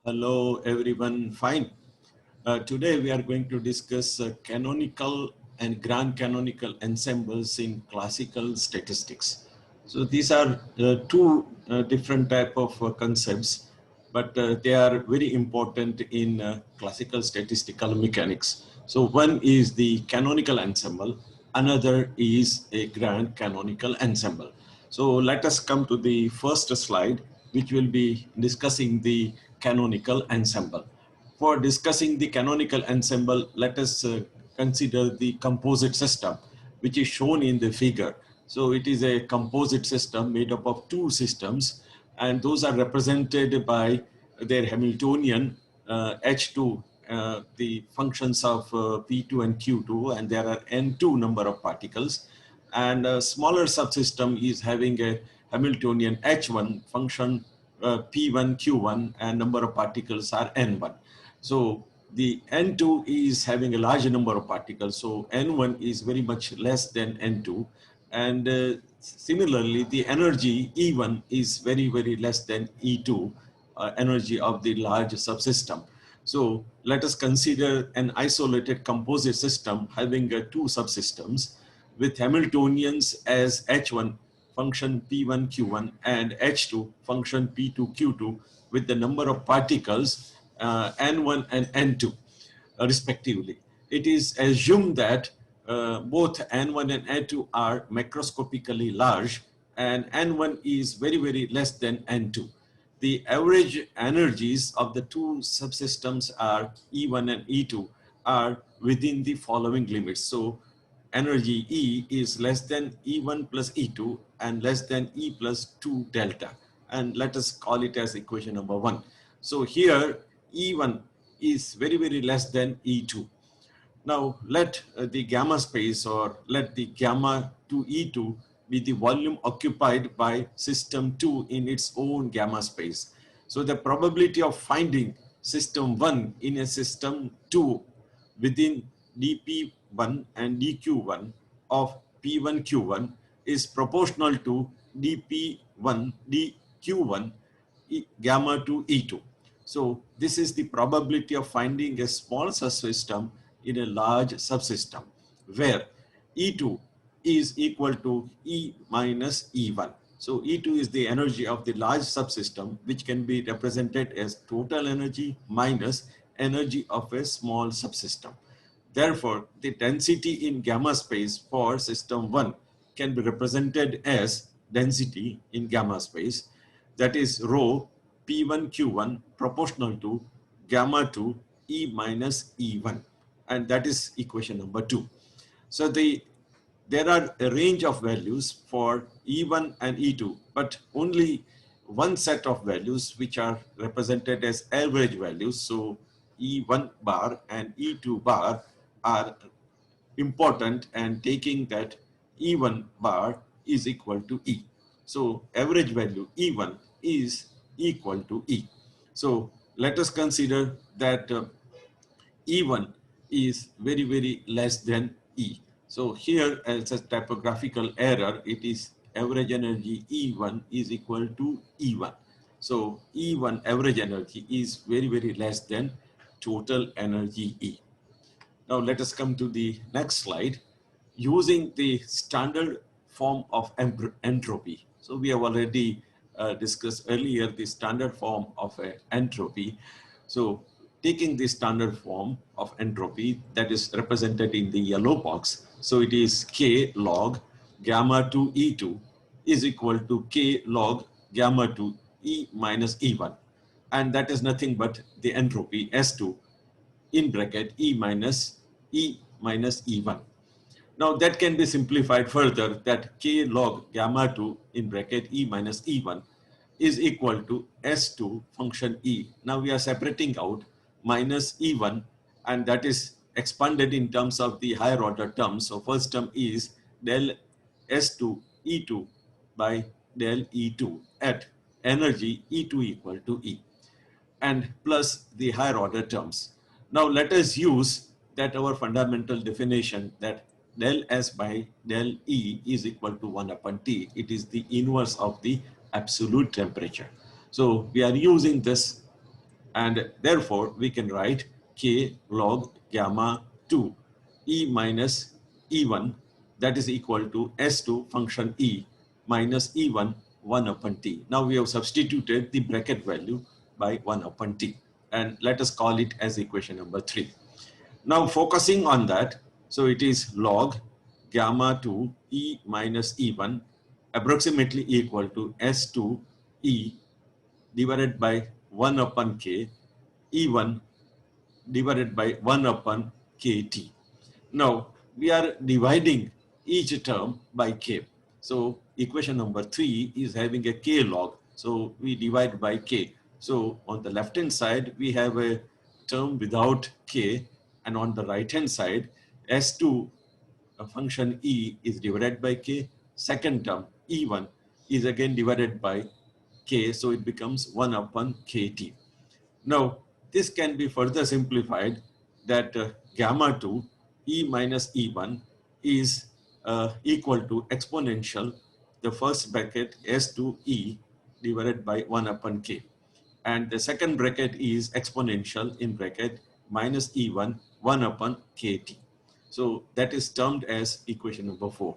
Hello, everyone. Fine. Today we are going to discuss canonical and grand canonical ensembles in classical statistics. So these are two different type of concepts, but they are very important in classical statistical mechanics. So one is the canonical ensemble, another is a grand canonical ensemble. So let us come to the first slide, which will be discussing the canonical ensemble. For discussing the canonical ensemble, let us consider the composite system, which is shown in the figure. So it is a composite system made up of two systems, and those are represented by their Hamiltonian H2, the functions of P2 and Q2, and there are N2 number of particles. And a smaller subsystem is having a Hamiltonian H1 function P1, Q1, and number of particles are N1. So the N2 is having a larger number of particles. So N1 is very much less than N2. And similarly, the energy E1 is very, very less than E2, energy of the large subsystem. So let us consider an isolated composite system having two subsystems with Hamiltonians as H1 function P1, Q1 and H2 function P2, Q2 with the number of particles N1 and N2 respectively. It is assumed that both N1 and N2 are macroscopically large and N1 is very, very less than N2. The average energies of the two subsystems are E1 and E2 are within the following limits. So energy E is less than E1 plus E2 and less than E plus 2 delta. And let us call it as equation number 1. So here E1 is very, very less than E2. Now let the gamma space or let the gamma to E2 be the volume occupied by system 2 in its own gamma space. So the probability of finding system 1 in a system 2 within dP1 and dQ1 of P1 Q1 is proportional to dP1 dQ1 gamma to E2. So this is the probability of finding a small subsystem in a large subsystem where E2 is equal to E minus E1. So E2 is the energy of the large subsystem, which can be represented as total energy minus energy of a small subsystem. Therefore, the density in gamma space for system 1 can be represented as density in gamma space, that is rho P1 Q1 proportional to gamma to E minus E1, and that is equation number 2. So there are a range of values for E1 and E2, but only one set of values which are represented as average values. So E1 bar and E2 bar are important, and taking that E1 bar is equal to E. So average value E1 is equal to E. So let us consider that E1 is very, very less than E. So here as a typographical error, it is average energy E1 is equal to E1. So E1 average energy is very, very less than total energy E. Now let us come to the next slide. Using the standard form of entropy. So we have already discussed earlier the standard form of entropy. So taking the standard form of entropy that is represented in the yellow box. So it is K log gamma to E2 is equal to K log gamma to E minus E1. And that is nothing but the entropy S2 in bracket E minus E1. Now that can be simplified further, that K log gamma 2 in bracket E minus E1 is equal to S2 function E. Now we are separating out minus E1, and that is expanded in terms of the higher order terms. So first term is del S2 E2 by del E2 at energy E2 equal to E, and plus the higher order terms. Now let us use that our fundamental definition that del S by del E is equal to 1 upon T. It is the inverse of the absolute temperature. So we are using this And therefore, we can write k log gamma 2 e minus e1, that is equal to S2 function e minus e1 1 upon t. Now we have substituted the bracket value by 1 upon t. And let us call it as equation number 3. Now focusing on that, so it is log gamma 2 e minus e1 approximately equal to S2 e divided by 1 upon k e1 divided by 1 upon kt. Now we are dividing each term by k. So equation number 3 is having a k log. So we divide by k. So on the left hand side, we have a term without k, and on the right hand side, S2 function e is divided by k. Second term e1 is again divided by k. So it becomes 1 upon kt. Now, this can be further simplified that gamma 2 e minus e1 is equal to exponential, the first bracket S2e divided by 1 upon k. And the second bracket is exponential in bracket minus e1 1 upon kt. So that is termed as equation number 4.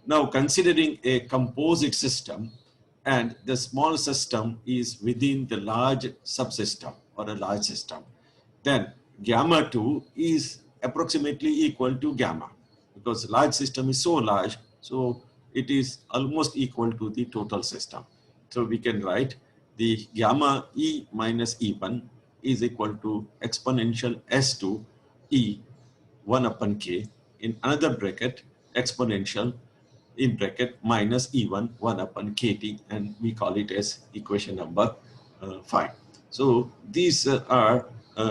Now, considering a composite system, and the small system is within the large subsystem or a large system, then gamma 2 is approximately equal to gamma, because large system is so large, so it is almost equal to the total system. So we can write the gamma e minus e1 is equal to exponential S2 e 1 upon k in another bracket exponential in bracket minus e1 1 upon kt, and we call it as equation number 5. So these are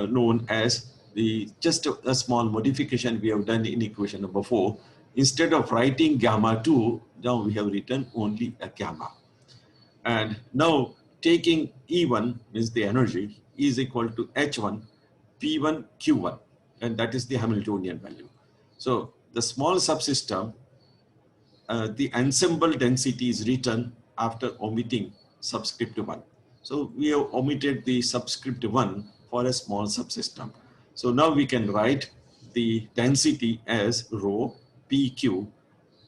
known as the just a small modification we have done in equation number 4. Instead of writing gamma 2, now we have written only a gamma. And now taking E1 means the energy is equal to H1 P1 Q1, and that is the Hamiltonian value. So the small subsystem, the ensemble density is written after omitting subscript 1. So we have omitted the subscript 1 for a small subsystem. So now we can write the density as rho PQ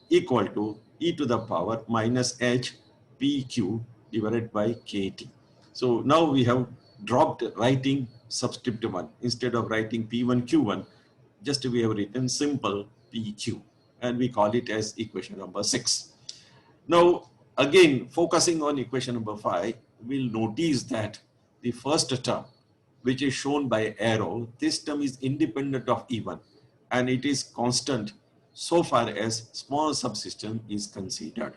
equal to e to the power minus h PQ divided by KT. So now we have dropped writing subscript 1. Instead of writing P1 Q1, just we have written simple PQ, and we call it as equation number 6. Now, again, focusing on equation number 5, we'll notice that the first term, which is shown by arrow, this term is independent of E1, and it is constant so far as small subsystem is considered.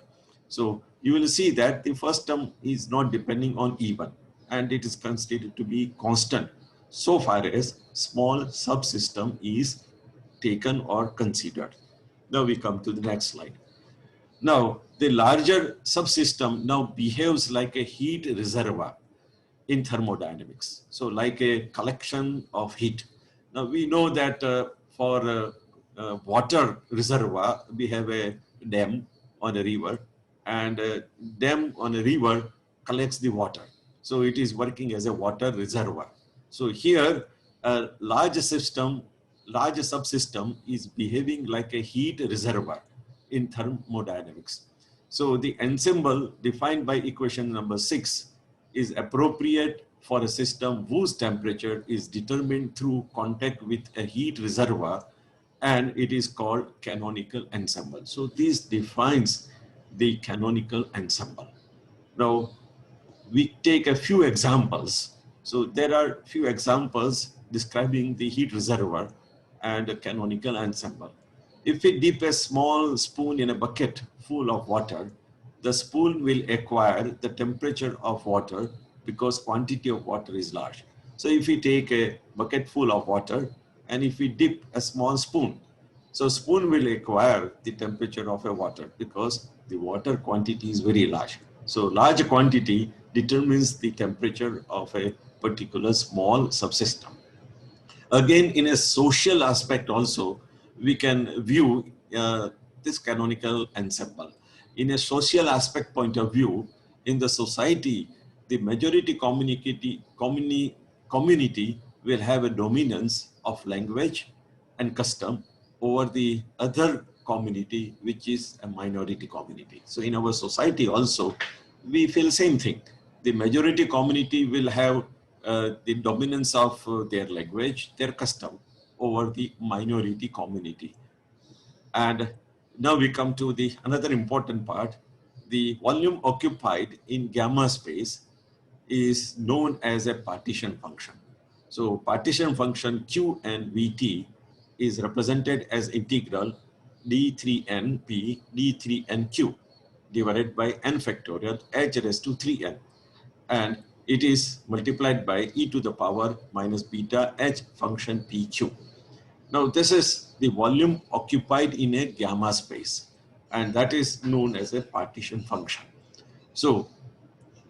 So you will see that the first term is not depending on E1, and it is considered to be constant so far as small subsystem is taken or considered. Now we come to the next slide. Now, the larger subsystem now behaves like a heat reservoir in thermodynamics. So like a collection of heat. Now we know that for water reservoir, we have a dam on a river, and a dam on a river collects the water. So it is working as a water reservoir. So here, a large subsystem is behaving like a heat reservoir in thermodynamics. So the ensemble defined by equation number 6 is appropriate for a system whose temperature is determined through contact with a heat reservoir, and it is called canonical ensemble. So this defines the canonical ensemble. Now we take a few examples. So there are few examples describing the heat reservoir and a canonical ensemble. If we dip a small spoon in a bucket full of water, the spoon will acquire the temperature of water because quantity of water is large. So if we take a bucket full of water and if we dip a small spoon, so spoon will acquire the temperature of a water because the water quantity is very large. So large quantity determines the temperature of a particular small subsystem. Again, in a social aspect also, we can view this canonical ensemble. In a social aspect point of view, in the society, the majority community will have a dominance of language and custom over the other community, which is a minority community. So in our society also, we feel same thing. The majority community will have the dominance of their language, their custom over the minority community. And now we come to the another important part. The volume occupied in gamma space is known as a partition function. So partition function Q and Vt is represented as integral d3np d3nq divided by n factorial h raised to 3n, and it is multiplied by e to the power minus beta h function pq. Now this is the volume occupied in a gamma space, and that is known as a partition function. So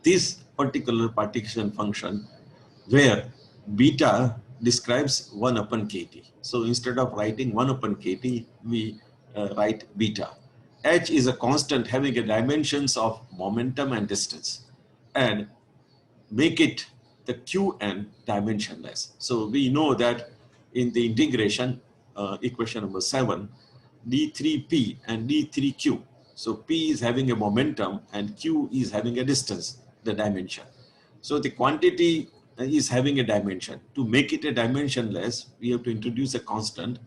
this particular partition function where beta describes 1 upon kt. So instead of writing 1 upon kt, we write beta. H is a constant having a dimensions of momentum and distance, and make it the Qn dimensionless. So we know that in the integration equation number 7, d3p and d3q. So p is having a momentum and q is having a distance, the dimension. So the quantity is having a dimension. To make it a dimensionless, we have to introduce a constant,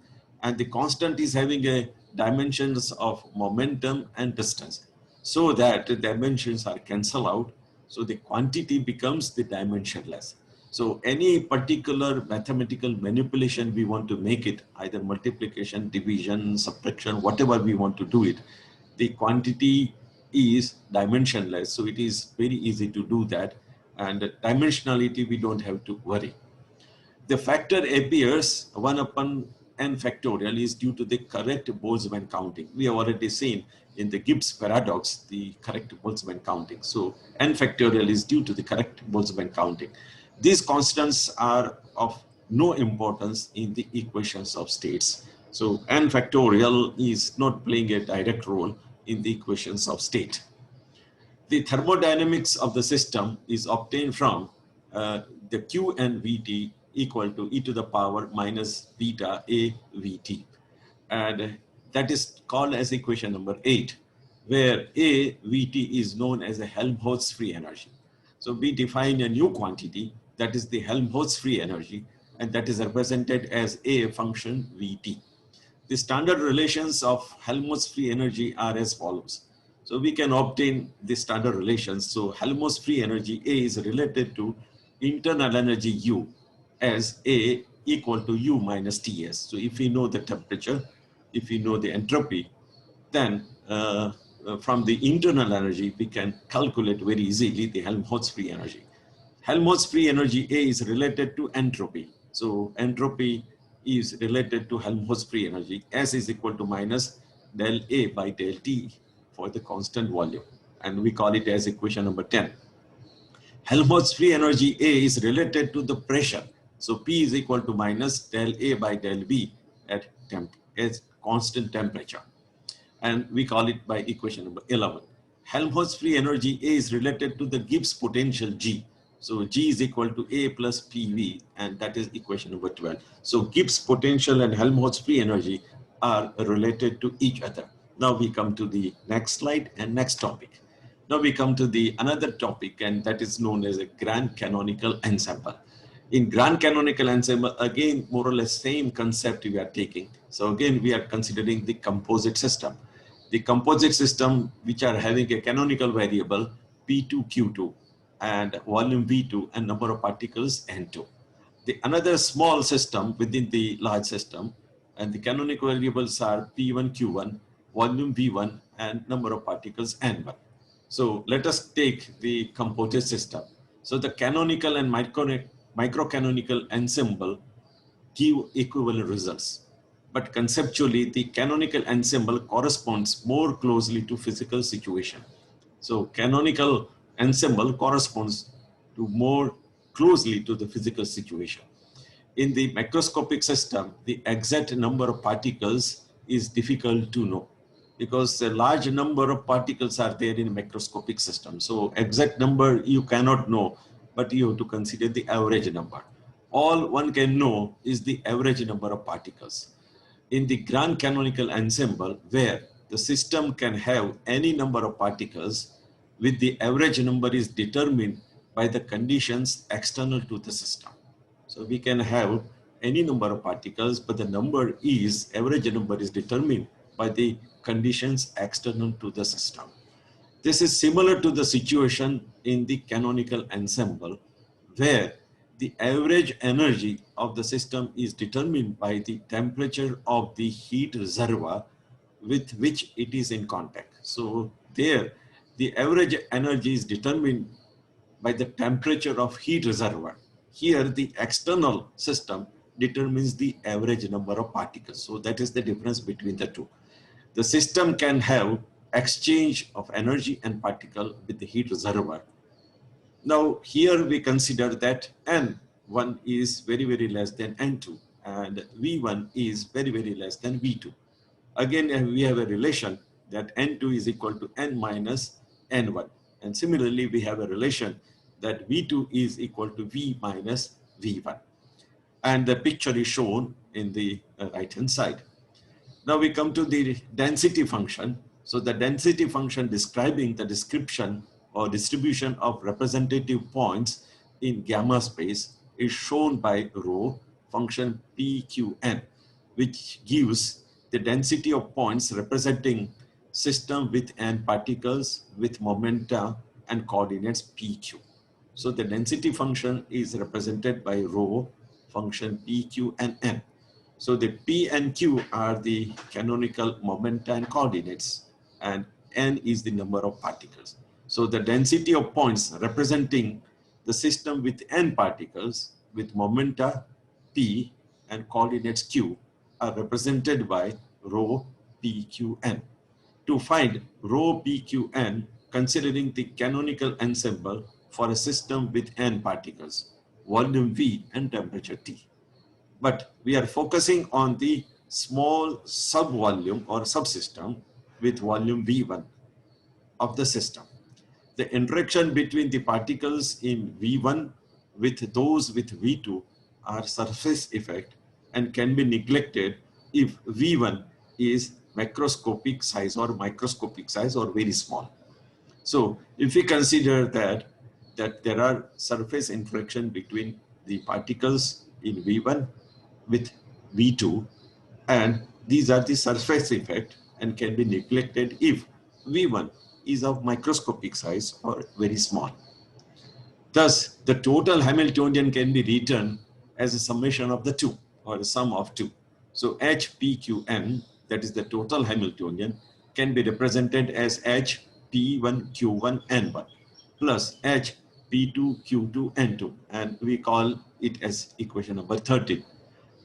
and the constant is having a dimensions of momentum and distance, so that the dimensions are cancelled out. So the quantity becomes the dimensionless. So any particular mathematical manipulation we want to make it, either multiplication, division, subtraction, whatever we want to do it, the quantity is dimensionless. So it is very easy to do that. And dimensionality, we don't have to worry. The factor appears 1 upon n factorial is due to the correct Boltzmann counting. We have already seen in the Gibbs paradox the correct Boltzmann counting. So n factorial is due to the correct Boltzmann counting. These constants are of no importance in the equations of states. So n factorial is not playing a direct role in the equations of state. The thermodynamics of the system is obtained from the Q and Vt equal to e to the power minus beta a Vt. And that is called as equation number 8, where a Vt is known as a Helmholtz free energy. So we define a new quantity, that is the Helmholtz free energy, and that is represented as a function Vt. The standard relations of Helmholtz free energy are as follows. So we can obtain the standard relations. So Helmholtz free energy A is related to internal energy U as A equal to U minus Ts. So if we know the temperature, if we know the entropy, then from the internal energy, we can calculate very easily the Helmholtz free energy. Helmholtz free energy A is related to entropy. So entropy is related to Helmholtz free energy. S is equal to minus del A by del T for the constant volume. And we call it as equation number 10. Helmholtz free energy A is related to the pressure. So P is equal to minus del A by del B at constant temperature. And we call it by equation number 11. Helmholtz free energy A is related to the Gibbs potential G. So G is equal to A plus PV, and that is equation number 12. So Gibbs potential and Helmholtz free energy are related to each other. Now we come to the next slide and next topic. Now we come to the another topic, and that is known as a grand canonical ensemble. In grand canonical ensemble, again, more or less same concept we are taking. So again, we are considering the composite system. The composite system, which are having a canonical variable P2, Q2, and volume V2 and number of particles N2. The another small system within the large system, and the canonical variables are P1, Q1, volume V1, and number of particles N1. So let us take the composite system. So the canonical and microcanonical ensemble give equivalent results. But conceptually, the canonical ensemble corresponds more closely to physical situation. So canonical ensemble corresponds to more closely to the physical situation. In the macroscopic system, the exact number of particles is difficult to know because a large number of particles are there in a macroscopic system. So exact number you cannot know, but you have to consider the average number. all one can know is the average number of particles. In the grand canonical ensemble, where the system can have any number of particles, with the average number is determined by the conditions external to the system. So we can have any number of particles, but the average number is determined by the conditions external to the system. This is similar to the situation in the canonical ensemble, where the average energy of the system is determined by the temperature of the heat reservoir with which it is in contact. So there, the average energy is determined by the temperature of heat reservoir. Here, the external system determines the average number of particles. So that is the difference between the two. The system can have exchange of energy and particle with the heat reservoir. Now, here we consider that N1 is very, very less than N2 and V1 is very, very less than V2. Again, we have a relation that N2 is equal to N minus N1. And similarly, we have a relation that V2 is equal to V minus V1. And the picture is shown in the right-hand side. Now we come to the density function. So the density function describing the description or distribution of representative points in gamma space is shown by rho function PQN, which gives the density of points representing system with n particles with momenta and coordinates PQ. So the density function is represented by rho function PQ and n. So the P and Q are the canonical momenta and coordinates, and n is the number of particles. So the density of points representing the system with n particles with momenta P and coordinates Q are represented by rho PQN. To find rho PQN, considering the canonical ensemble for a system with n particles, volume V and temperature T. But we are focusing on the small sub-volume or subsystem with volume V1 of the system. The interaction between the particles in V1 with those with V2 are surface effect and can be neglected if V1 is macroscopic size or microscopic size or very small. So if we consider that there are surface interaction between the particles in V1 with V2, and these are the surface effect and can be neglected if V1 is of microscopic size or very small. Thus, the total Hamiltonian can be written as a summation of the two or a sum of two. So HPQN, that is the total Hamiltonian, can be represented as HP1Q1N1 plus HP2Q2N2, and we call it as equation number 13.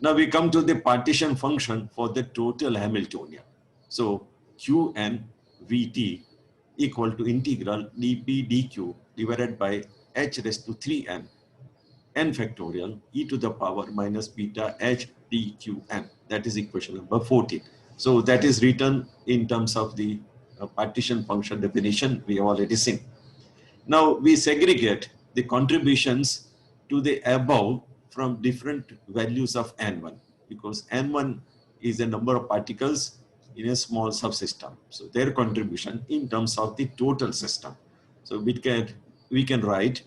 Now we come to the partition function for the total Hamiltonian. So Qn Vt equal to integral dp dq divided by h raised to 3n n factorial e to the power minus beta h pqn. That is equation number 14. So that is written in terms of the partition function definition we have already seen. Now we segregate the contributions to the above from different values of N1, because N1 is the number of particles in a small subsystem. So their contribution in terms of the total system. So we can write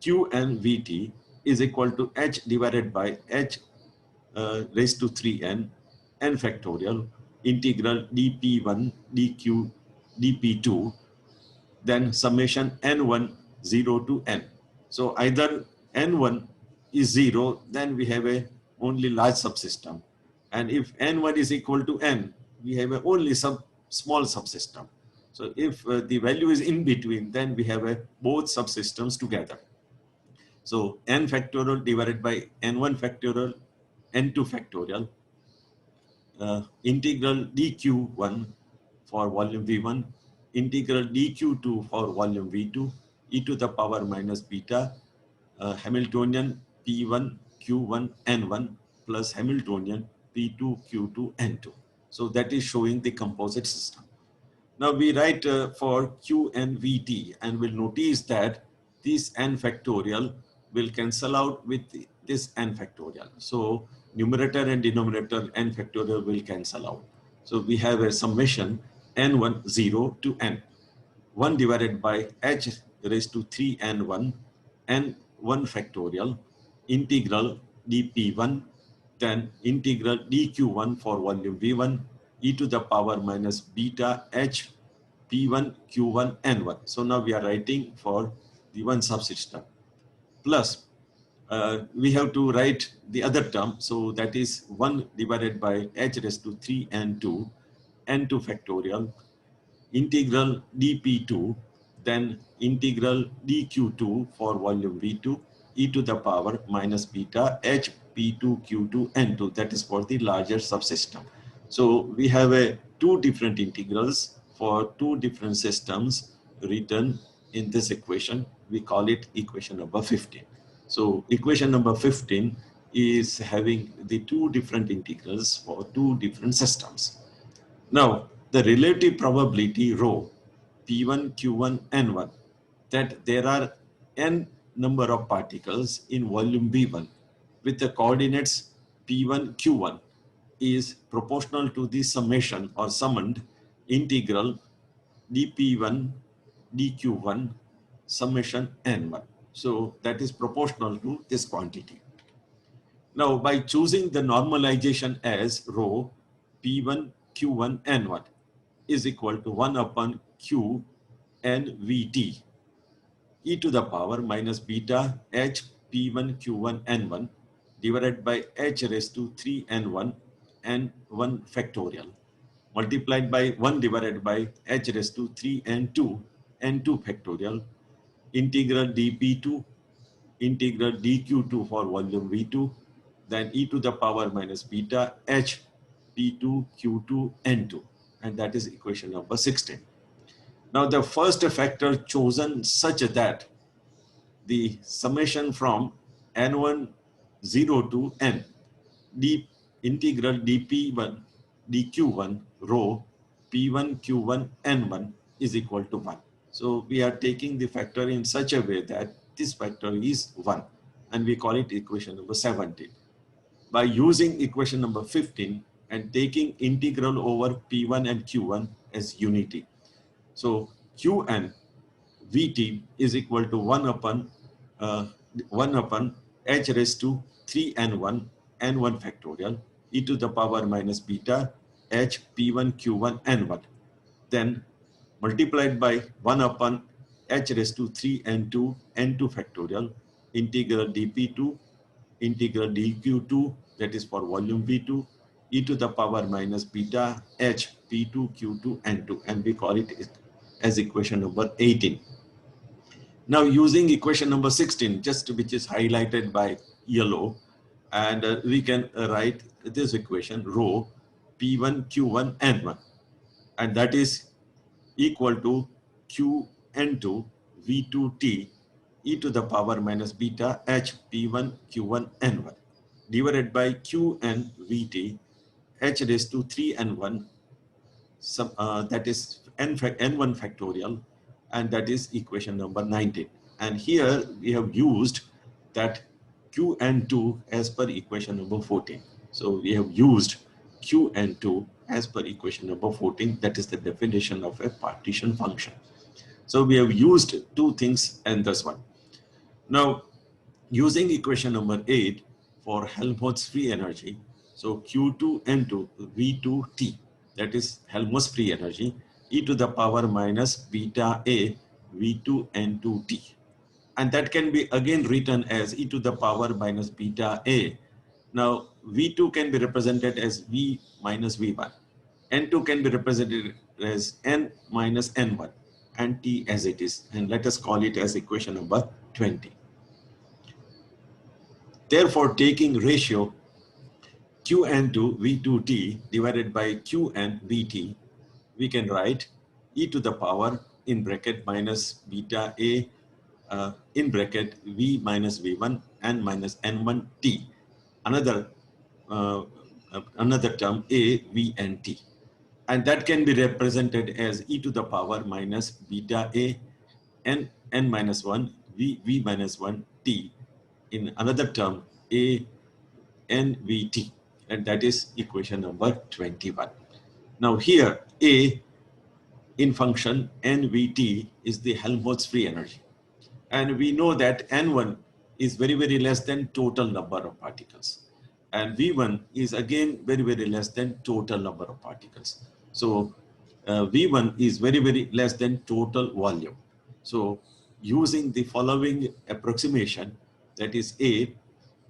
Qn Vt is equal to h divided by h raised to 3n n factorial integral dp1 dq dp2 then summation n1 0 to n. So either n1 is 0, then we have a only large subsystem. And if n1 is equal to n, we have a only small subsystem. So if the value is in between, then we have both subsystems together. So n factorial divided by n1 factorial, n2 factorial, integral dq1 for volume V1, integral dq2 for volume V2, e to the power minus beta, Hamiltonian P1 Q1 N1 plus Hamiltonian P2 Q2 N2. So that is showing the composite system. Now we write for Qn Vt, and we'll notice that this n factorial will cancel out with this n factorial. So numerator and denominator n factorial will cancel out. So we have a summation n1 0 to n. 1 divided by h raised to 3n1 n1 factorial integral dp1, then integral dq1 for volume v1 e to the power minus beta h p1 q1 n1. So now we are writing for the one subsystem plus we have to write the other term. So that is 1 divided by h raised to 3 n2 n2 factorial integral dp2, then integral dq2 for volume v2 e to the power minus beta h p2 q2 n2, that is for the larger subsystem. So we have two different integrals for two different systems written in this equation. We call it equation number 15. So equation number 15 is having the two different integrals for two different systems. Now, the relative probability rho P1, Q1, N1, that there are n number of particles in volume V1 with the coordinates P1, Q1 is proportional to the summation or summed integral dP1, dQ1 summation N1. So that is proportional to this quantity. Now, by choosing the normalization as rho P1, Q1, N1 is equal to 1 upon Q n Vt e to the power minus beta h P1, Q1, N1 divided by h raised to 3 N1 N1 factorial multiplied by 1 divided by h raised to 3 N2 N2 factorial integral dP2 integral dQ2 for volume V2, then e to the power minus beta h P2 Q2 N2, and that is equation number 16. Now the first factor chosen such that the summation from n1 0 to n d integral dp1 dq1 rho p1 q1 n1 is equal to 1. So we are taking the factor in such a way that this factor is 1, and we call it equation number 17. By using equation number 15 and taking integral over P1 and Q1 as unity. So Qn Vt is equal to 1 upon h raised to 3n1 n1 factorial e to the power minus beta h P1 Q1 n1. Then multiplied by 1 upon h raised to 3n2 n2 factorial integral dp2 integral dq2, that is for volume v2 e to the power minus beta h p2 q2 n2, and we call it as equation number 18. Now using equation number 16, just which is highlighted by yellow, and we can write this equation rho p1 q1 n1, and that is equal to qn2 v2t e to the power minus beta h p1 q1 n1 divided by qn vt h raised to 3 n1 that is n1 factorial, and that is equation number 19. And here we have used that qn2 as per equation number 14. So we have used qn2 as per equation number 14. That is the definition of a partition function. So we have used two things in this one. Now, using equation number 8 for Helmholtz free energy, so Q2N2 V2T, that is Helmholtz free energy, e to the power minus beta A V2N2T. And that can be again written as e to the power minus beta A. Now, V2 can be represented as V minus V1. N2 can be represented as N minus N1, and T as it is. And let us call it as equation number 20. Therefore, taking ratio Qn to V2T divided by Qn Vt, we can write e to the power in bracket minus beta A in bracket V minus V1 N minus N1 T. Another term A, V, and T. And that can be represented as e to the power minus beta A N minus 1 V minus 1 T in another term A NVT, and that is equation number 21. Now here A in function NVT is the Helmholtz free energy, and we know that N1 is very, very less than total number of particles, and V1 is again very, very less than total number of particles. So V1 is very, very less than total volume. So using the following approximation, that is A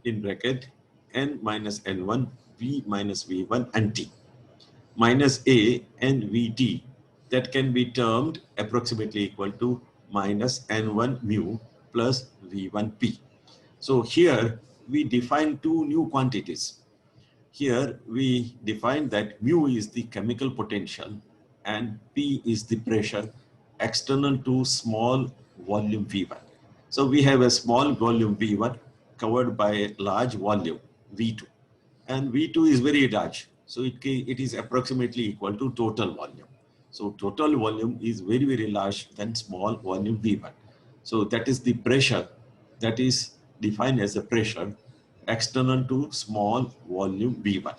in bracket N minus N1, V minus V1 and T minus A and Vt, that can be termed approximately equal to minus N1 mu plus V1 P. So here we define two new quantities. Here we define that mu is the chemical potential and P is the pressure external to small volume V1. So we have a small volume V1 covered by a large volume V2, and V2 is very large. So it is approximately equal to total volume. So total volume is very, very large than small volume V1. So that is the pressure that is defined as a pressure external to small volume V1.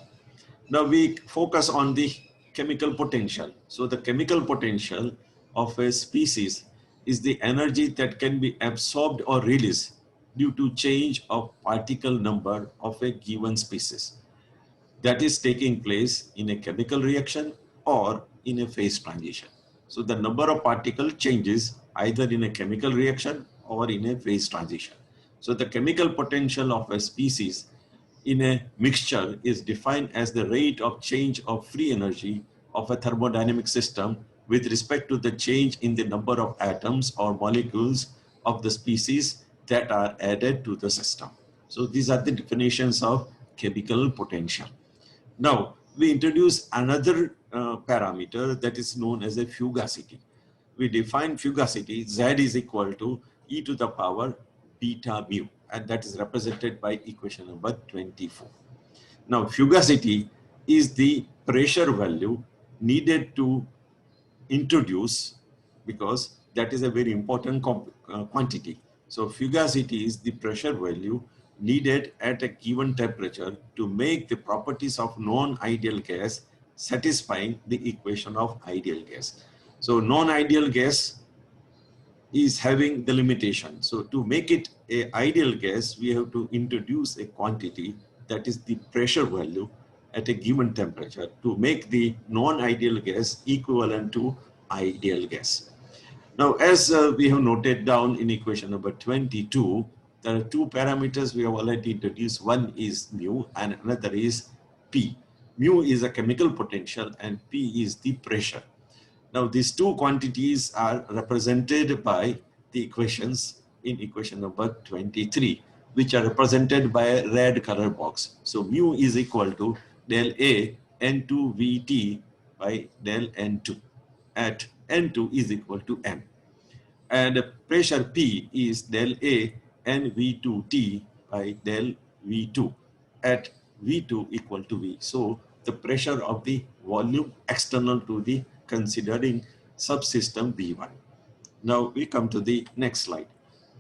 Now we focus on the chemical potential. So the chemical potential of a species is the energy that can be absorbed or released due to change of particle number of a given species that is taking place in a chemical reaction or in a phase transition. So the number of particle changes either in a chemical reaction or in a phase transition. So the chemical potential of a species in a mixture is defined as the rate of change of free energy of a thermodynamic system with respect to the change in the number of atoms or molecules of the species that are added to the system. So these are the definitions of chemical potential. Now we introduce another parameter that is known as a fugacity. We define fugacity, Z is equal to e to the power beta mu, and that is represented by equation number 24. Now fugacity is the pressure value needed to introduce, because that is a very important quantity. So fugacity is the pressure value needed at a given temperature to make the properties of non-ideal gas satisfying the equation of ideal gas. So non-ideal gas is having the limitation. So to make it an ideal gas, we have to introduce a quantity that is the pressure value at a given temperature to make the non-ideal gas equivalent to ideal gas. Now, as we have noted down in equation number 22, there are two parameters we have already introduced. One is mu and another is P. Mu is a chemical potential and P is the pressure. Now, these two quantities are represented by the equations in equation number 23, which are represented by a red color box. So mu is equal to del A N2 Vt by del N2 at N2 is equal to M. And pressure P is del A NV2T by del V2 at V2 equal to V. So the pressure of the volume external to the considering subsystem V1. Now we come to the next slide.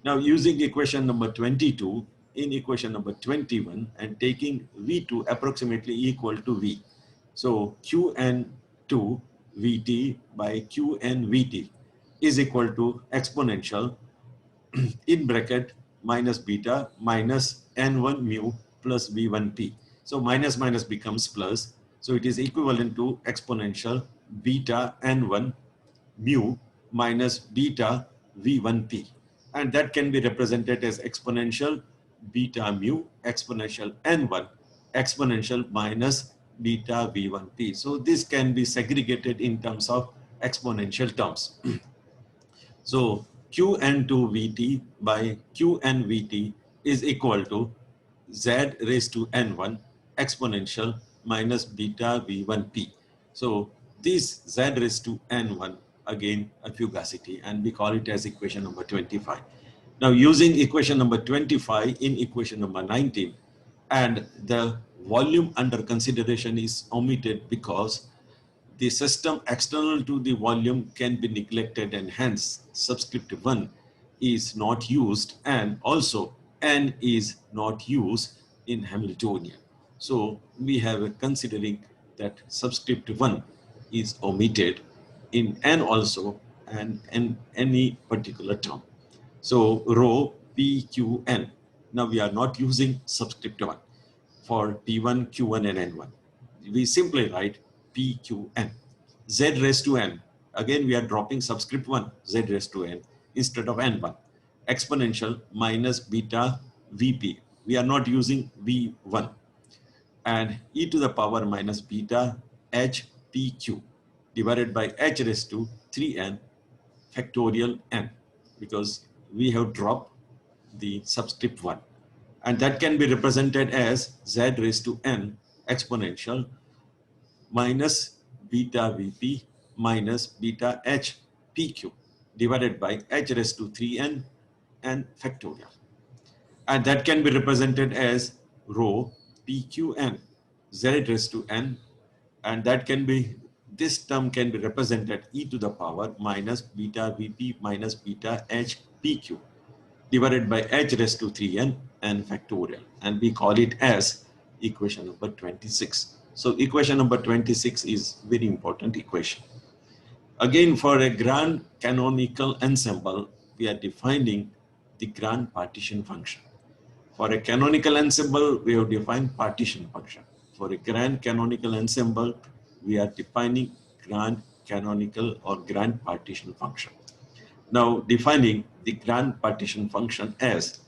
Now using equation number 22 in equation number 21 and taking V2 approximately equal to V. So Qn2 Vt by Qn Vt is equal to exponential in bracket minus beta minus N1 mu plus V1P. So minus minus becomes plus. So it is equivalent to exponential beta N1 mu minus beta V1P. And that can be represented as exponential beta mu exponential N1 exponential minus beta V1P. So this can be segregated in terms of exponential terms. So Qn2 Vt by Qn Vt is equal to Z raised to N1 exponential minus beta V1P. So this Z raised to N1, again a fugacity, and we call it as equation number 25. Now using equation number 25 in equation number 19, and the volume under consideration is omitted because the system external to the volume can be neglected, and hence subscript 1 is not used, and also N is not used in Hamiltonian. So we have considering that subscript 1 is omitted in N also and in any particular term. So rho PQN. Now we are not using subscript 1 for P1, Q1 and N1. We simply write PQN. Z raised to N. Again, we are dropping subscript 1, Z raised to N instead of N1. Exponential minus beta VP. We are not using V1. And e to the power minus beta HPQ divided by H raised to 3N factorial N, because we have dropped the subscript 1. And that can be represented as Z raised to N exponential minus beta Vp minus beta H PQ divided by H raised to 3N and factorial. And that can be represented as rho PQN Z raised to N, and that can be, this term can be represented e to the power minus beta Vp minus beta H PQ divided by H raised to 3N and factorial, and we call it as equation number 26. So equation number 26 is very important equation. Again, for a grand canonical ensemble, we are defining the grand partition function. For a canonical ensemble, we have defined partition function. For a grand canonical ensemble, we are defining grand canonical or grand partition function. Now, defining the grand partition function as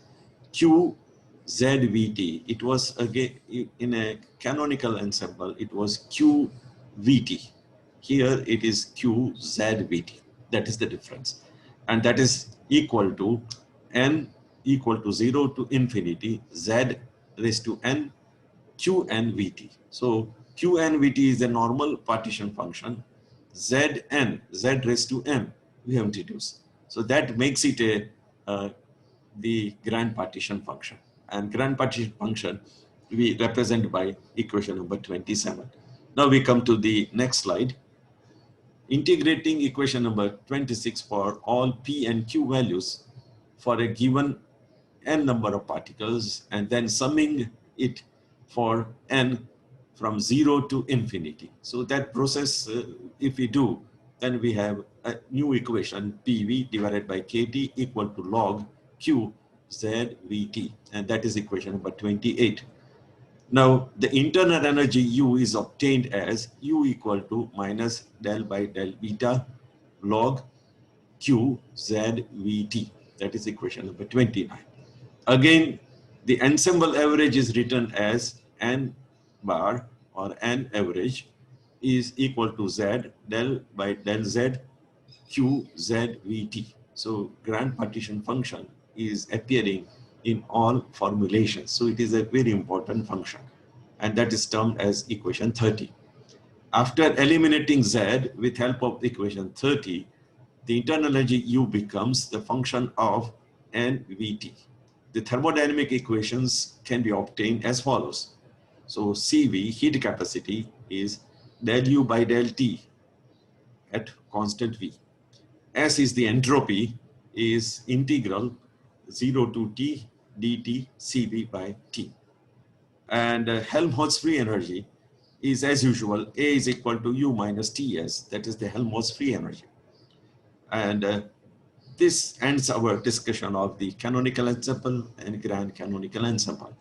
QZVT, it was again in a canonical ensemble, it was QVT. Here it is QZVT. That is the difference. And that is equal to N equal to 0 to infinity Z raised to N QNVT. So QNVT is a normal partition function. Zn, Z raised to N, we have introduced. So that makes it a the grand partition function. And grand partition function we represent by equation number 27. Now we come to the next slide. Integrating equation number 26 for all P and Q values for a given N number of particles, and then summing it for N from 0 to infinity. So that process, if we do, then we have a new equation PV divided by KT equal to log Q ZVT, and that is equation number 28. Now the internal energy U is obtained as U equal to minus del by del beta log Q ZVT. That is equation number 29. Again, the ensemble average is written as N bar or N average is equal to Z del by del Z Q Z VT. So grand partition function is appearing in all formulations. So it is a very important function, and that is termed as equation 30. After eliminating Z with help of equation 30, the internal energy U becomes the function of NVT. The thermodynamic equations can be obtained as follows. So CV, heat capacity, is del U by del T at constant V. S is the entropy, is integral 0 to T dt CV by T. And Helmholtz free energy is, as usual, A is equal to U minus TS. That is the Helmholtz free energy. And this ends our discussion of the canonical ensemble and grand canonical ensemble.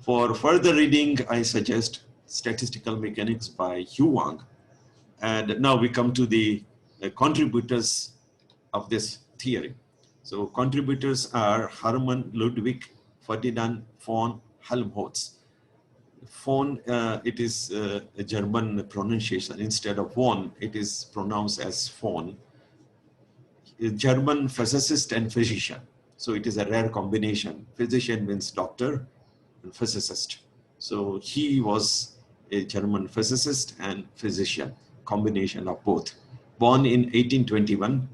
For further reading, I suggest Statistical Mechanics by Hugh Wang. And now we come to the contributors of this theory. So contributors are Hermann Ludwig Ferdinand von Helmholtz. Von, it is a German pronunciation. Instead of von, it is pronounced as von. A German physicist and physician. So it is a rare combination. Physician means doctor and physicist. So he was a German physicist and physician, combination of both. Born in 1821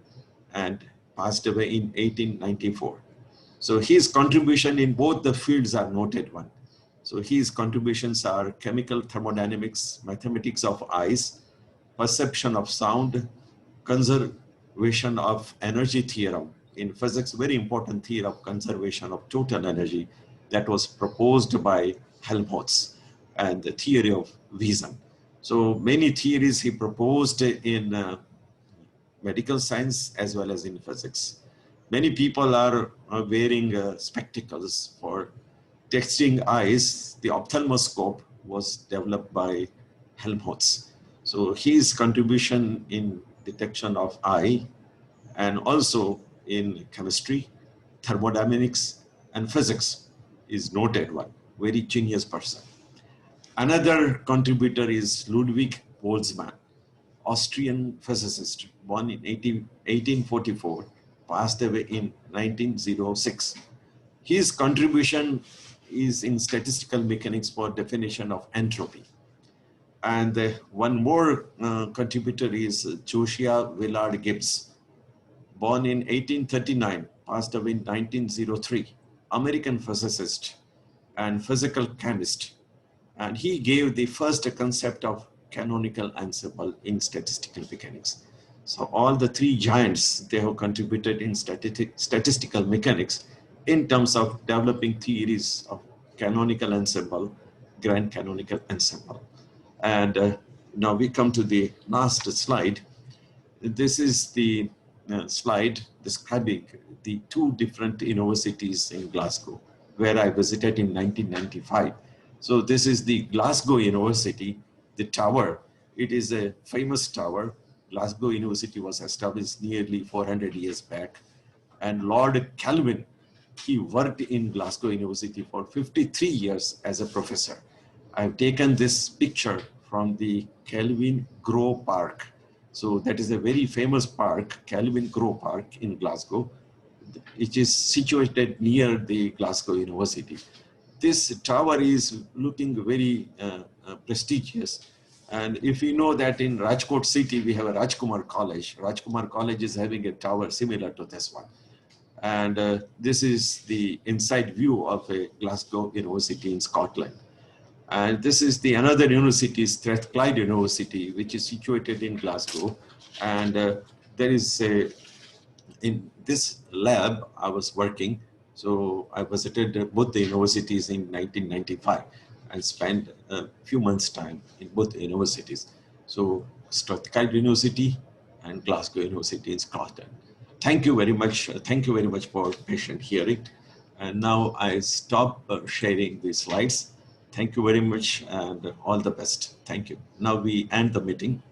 and passed away in 1894. So his contribution in both the fields are noted one. So his contributions are chemical thermodynamics, mathematics of ice, perception of sound, conservation of energy theorem, in physics, very important theory of conservation of total energy that was proposed by Helmholtz and the theory of vision. So many theories he proposed in medical science as well as in physics. Many people are wearing spectacles for testing eyes. The ophthalmoscope was developed by Helmholtz. So his contribution in detection of eye and also in chemistry, thermodynamics, and physics is noted one, very genius person. Another contributor is Ludwig Boltzmann, Austrian physicist, born in 1844, passed away in 1906. His contribution is in statistical mechanics for definition of entropy. And one more contributor is Josiah Willard Gibbs, born in 1839, passed away in 1903, American physicist and physical chemist. And he gave the first concept of canonical ensemble in statistical mechanics. So all the three giants, they have contributed in statistical mechanics in terms of developing theories of canonical ensemble, grand canonical ensemble. And now we come to the last slide. This is the slide describing the two different universities in Glasgow, where I visited in 1995. So this is the Glasgow University, the tower. It is a famous tower. Glasgow University was established nearly 400 years back. And Lord Kelvin, he worked in Glasgow University for 53 years as a professor. I've taken this picture from the Kelvin Grove Park. So that is a very famous park, Kelvin Grove Park in Glasgow. It is situated near the Glasgow University. This tower is looking very prestigious. And if you know that in Rajkot city, we have a Rajkumar College. Rajkumar College is having a tower similar to this one. And this is the inside view of a Glasgow University in Scotland. And this is the another university, Strathclyde University, which is situated in Glasgow. And there is a, in this lab I was working. So I visited both the universities in 1995 and spent a few months' time in both universities. So Strathclyde University and Glasgow University in Scotland. Thank you very much. Thank you very much for patient hearing. And now I stop sharing the slides. Thank you very much and all the best. Thank you. Now we end the meeting.